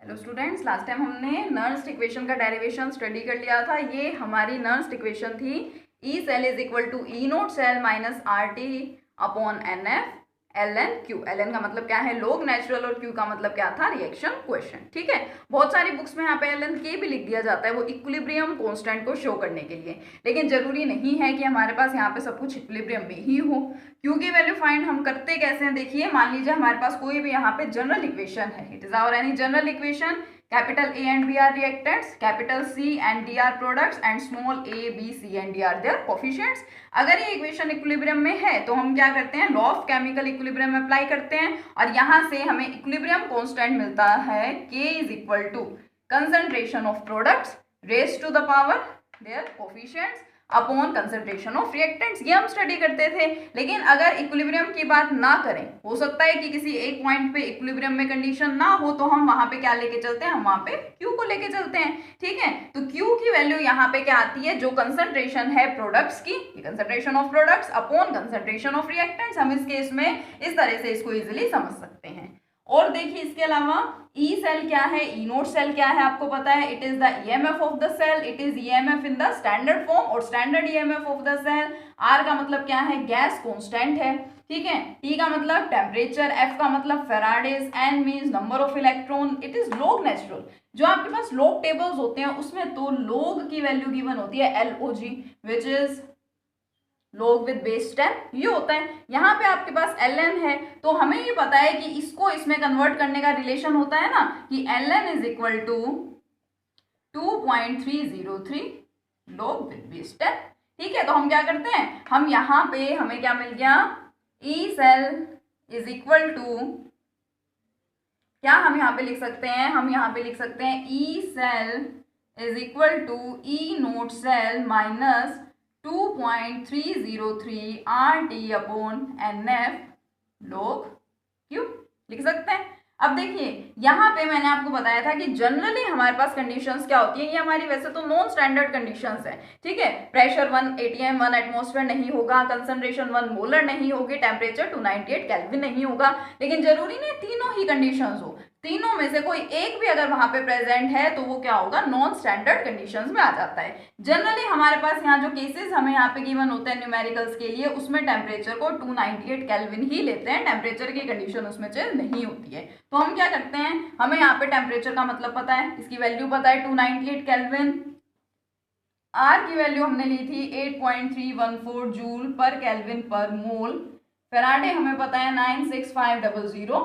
Hello students, last time हमने Nernst equation का derivation study कर लिया था। ये हमारी नर्न्स्ट इक्वेशन थी E cell is equal to E naught cell minus R T upon n F l n Q. L n का मतलब क्या है, लोग नेचुरल, और क्यू का मतलब क्या था, रिएक्शन क्वेश्चन। ठीक है, बहुत सारी बुक्स में यहाँ पे एल एन के भी लिख दिया जाता है, वो इक्विलिब्रियम कांस्टेंट को शो करने के लिए, लेकिन जरूरी नहीं है कि हमारे पास यहाँ पे सब कुछ इक्विलिब्रियम में ही हो। क्यू की वैल्यू फाइंड हम करते कैसे हैं, देखिए मान लीजिए हमारे पास कोई भी यहाँ पे जनरल इक्वेशन है, it is our any general equation, capital A and B are reactants, capital C and D are products and small a, b, c and d are their coefficients। अगर ये इक्वेशन इक्विलिब्रियम में है तो हम क्या करते हैं, law of chemical equilibrium apply करते हैं और यहाँ से हमें इक्विलिब्रियम कांस्टेंट मिलता है K is equal to concentration of products raise to the power their coefficients upon concentration of reactants. ये हम स्टडी करते थे। लेकिन अगर इक्विलिब्रियम की बात ना करें, हो सकता है कि किसी एक पॉइंट पे इक्विलिब्रियम में कंडीशन ना हो, तो हम वहां पे क्या लेके चलते हैं, हम वहां पे Q को लेके चलते हैं। ठीक है, तो Q की वैल्यू यहाँ पे क्या आती है, जो कंसंट्रेशन है प्रोडक्ट्स की, concentration of products upon concentration of reactants. हम इस केस में इस तरह से इसको इजिली समझ सकते हैं। और देखिए इसके अलावा ई सेल क्या है, ई नोट सेल क्या है, आपको पता है, it is the EMF of the cell, it is EMF in the standard form और standard EMF of the cell. R का मतलब क्या है, गैस कांस्टेंट है। ठीक है, टी का मतलब टेम्परेचर, एफ का मतलब Faraday's, n means number of electron, it is log natural. जो आपके पास लोग टेबल्स होते हैं उसमें तो लोग की वैल्यू गिवन होती है LOG, विच इज लोग विद बेस 10, ये होता है। यहाँ पे आपके पास ln है, तो हमें ये पता है कि इसको इसमें कन्वर्ट करने का रिलेशन होता है ना, कि ln इज इक्वल टू 2.303 लोग विद बेस 10। ठीक है, तो हम क्या करते हैं, हम यहाँ पे हमें क्या मिल गया, E cell is equal to, क्या हम यहाँ पे लिख सकते हैं, हम यहाँ पे लिख सकते हैं E cell is equal to E naught cell minus 2.303 RT upon NF log Q लिख सकते हैं। अब देखिए यहाँ पे मैंने आपको बताया था कि जनरली हमारे पास कंडीशंस क्या होती है, ये हमारी वैसे तो नॉन स्टैंडर्ड कंडीशंस है। ठीक है, प्रेशर 1 atm 1 एटमॉस्फेयर नहीं होगा, कंसंट्रेशन 1 मोलर नहीं होगी, टेम्परेचर 298 केल्विन नहीं होगा, लेकिन जरूरी नहीं तीनों ही कंडीशंस हो। तीनों में से कोई एक भी अगर वहां पे प्रेजेंट है तो वो क्या होगा, नॉन स्टैंडर्ड कंडीशंस में आ जाता है। जनरली हमारे पास यहाँ जो केसेस हमें यहाँ पे गिवन होते हैं न्यूमेरिकल्स के लिए, उसमें टेम्परेचर को 298 केल्विन ही लेते हैं, टेम्परेचर की कंडीशन उसमें चेंज नहीं होती है। तो हम क्या करते हैं, हमें यहाँ पे टेम्परेचर का मतलब पता है, इसकी वैल्यू पता है 298 केल्विन, आर की वैल्यू हमने ली थी 8.314 जूल पर केल्विन पर मोल, फेराडे हमें पता है 96500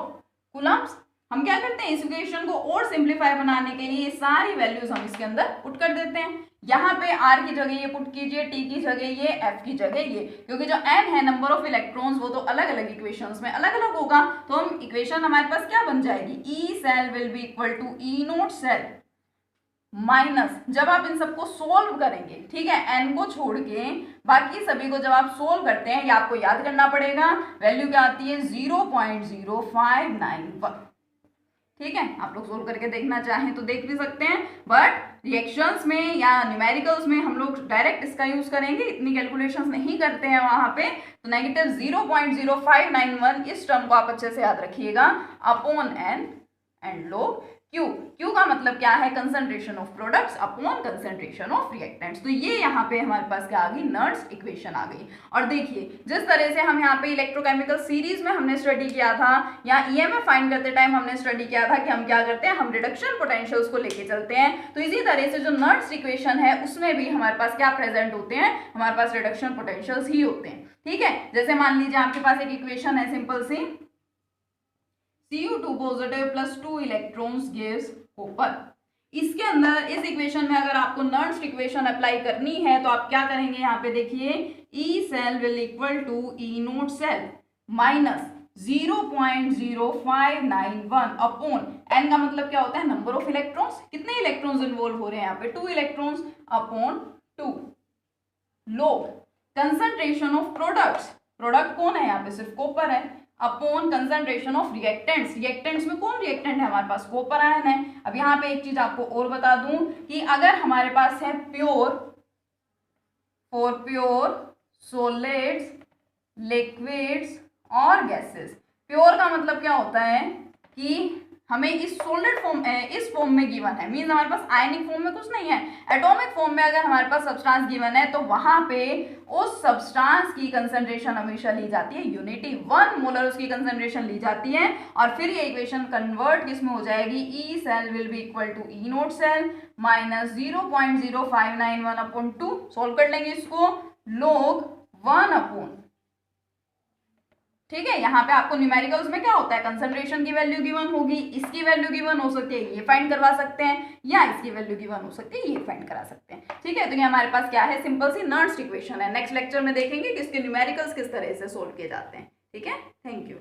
कूलम्ब्स। हम क्या करते हैं, इस इक्वेशन को और सिंप्लीफाई बनाने के लिए सारी वैल्यूज हम इसके अंदर पुट कर देते हैं। यहाँ पे आर की जगह ये पुट कीजिए, टी की जगह ये, एफ की जगह ये, क्योंकि जो एन है नंबर ऑफ इलेक्ट्रॉन्स वो तो अलग अलग इक्वेशंस में अलग अलग होगा। तो हम इक्वेशन हमारे पास क्या बन जाएगी, E cell will be equal to E naught cell minus, जब आप इन सबको सोल्व करेंगे, ठीक है, एन को छोड़ के बाकी सभी को जब आप सोल्व करते हैं, ये आपको याद करना पड़ेगा, वैल्यू क्या आती है 0.0591। ठीक है, आप लोग सोल्व करके देखना चाहें तो देख भी सकते हैं, बट रिएक्शंस में या न्यूमेरिकल्स में हम लोग डायरेक्ट इसका यूज करेंगे, इतनी कैलकुलेशंस नहीं करते हैं वहां पे। तो नेगेटिव 0.0591 इस टर्म को आप अच्छे से याद रखिएगा, अपॉन एन एंड लोग Q। Q का मतलब क्या है, concentration of products upon concentration of reactants. तो ये यहाँ पे हमारे पास क्या आ गई, नर्न्स्ट इक्वेशन आ गई। और देखिए जिस तरह से हम यहाँ पे इलेक्ट्रोकेमिकल सीरीज में हमने स्टडी किया था, या ईएमएफ फाइंड करते टाइम हमने स्टडी किया था कि हम क्या करते हैं, हम रिडक्शन पोटेंशियल्स को लेके चलते हैं। तो इसी तरह से जो नर्न्स्ट इक्वेशन है उसमें भी हमारे पास क्या प्रेजेंट होते हैं, हमारे पास रिडक्शन पोटेंशियल्स ही होते हैं। ठीक है, जैसे मान लीजिए आपके पास एक इक्वेशन है सिंपल सी, Cu2 positive plus 2 electrons gives copper. इसके अंदर इस इक्वेशन में अगर आपको नर्न्स्ट इक्वेशन अप्लाई करनी है तो आप क्या करेंगे, यहाँ पे देखिए E cell will equal to E naught cell minus 0.0591 upon n का मतलब क्या होता है, नंबर ऑफ इलेक्ट्रॉन्स, कितने इलेक्ट्रॉन्स इन्वॉल्व हो रहे हैं यहाँ पे, 2 इलेक्ट्रॉन्स अपॉन 2 लोग कंसंट्रेशन ऑफ प्रोडक्ट्स, प्रोडक्ट कौन है यहाँ पे, सिर्फ कॉपर है, upon concentration of reactants, reactants में कौन रिएक्टेंट है हमारे पास, कॉपर आयन है। अब यहाँ पे एक चीज आपको और बता दूं कि अगर हमारे पास है pure, for pure solids, liquids और गैसेस, प्योर का मतलब क्या होता है कि हमें इस सॉलिड फॉर्म इस फॉर्म में गिवन है, मीन्स हमारे पास आयनिक फॉर्म में कुछ नहीं है, एटॉमिक फॉर्म में अगर हमारे पास सब्सटेंस गिवन है तो वहां पे उस सब्सटेंस की कंसंट्रेशन हमेशा ली जाती है यूनिटी, 1 मोलर उसकी कंसंट्रेशन ली जाती है, और फिर ये इक्वेशन कन्वर्ट किसमें हो जाएगी, E cell will be equal to E naught cell minus 0.0591/2, solve कर लेंगे इसको, log 1/, ठीक है। यहाँ पे आपको न्यूमेरिकल्स में क्या होता है, कंसंट्रेशन की वैल्यू गिवन होगी, इसकी वैल्यू गिवन हो सकती है, ये फाइंड करवा सकते हैं, या इसकी वैल्यू गिवन हो सकती है, ये फाइंड करा सकते हैं, ठीक है। तो ये हमारे पास क्या है, सिंपल सी नर्स्ट इक्वेशन है। नेक्स्ट लेक्चर में देखेंगे कि इसके न्यूमेरिकल्स किस तरह से सोल्व किए जाते हैं, ठीक है। Thank you.